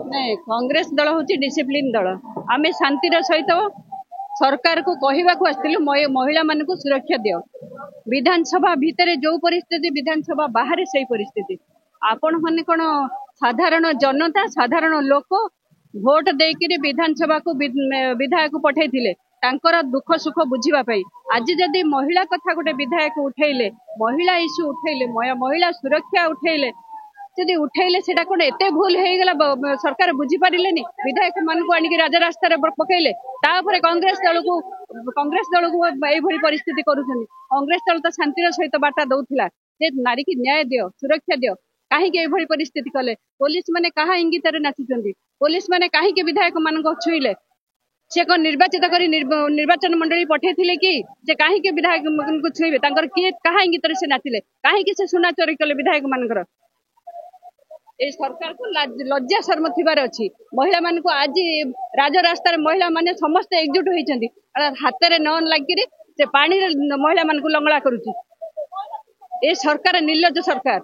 ନାଇଁ कांग्रेस दल हूँ डिसिप्लिन दल आम शांतिर सहित सरकार को कहवाक आसलु महिला मान सुरक्षा दियो विधानसभा भितर जो परिस्थिति विधानसभा बाहर से परिस्थिति आपण मैंने कौन साधारण जनता साधारण लोक भोट देकर विधानसभा को विधायक पठे दुख सुख बुझापी आज जदि महिला कथा गोटे विधायक उठेले महिला इश्यू उठेले महिला सुरक्षा उठेले जदि उठेले सेटा कौन एत भूल हो गला सरकार बुझी पारे विधायक मान को आनिक राजरास्तार पकड़े कांग्रेस दल को यही परिस्थिति करुँच कांग्रेस दल तो शांतिर सहित बार्ता दौला नारी की न्याय दियो सुरक्षा दियो कहीं परिस्थिति कले पुलिस माने कहा इंगित नाचुंट पुलिस माने कहीं विधायक मान छुईले से कौन निर्वाचित कर निर्वाचन मंडली पठे कि से कहीं विधायक छुईबे किए कहा इंगित से नाचिले कहीं से सुना चोरी कले विधायक मानकर ए सरकार को लज्जा शर्म थिबार अछि महिला मान को आज राजरास्तार महिला माने समस्त एकजुट होइछन्ति हाथ रे न लागिरी से पानी रे महिला मान को लंगड़ा करूची ए सरकार निर्लज्ज सरकार।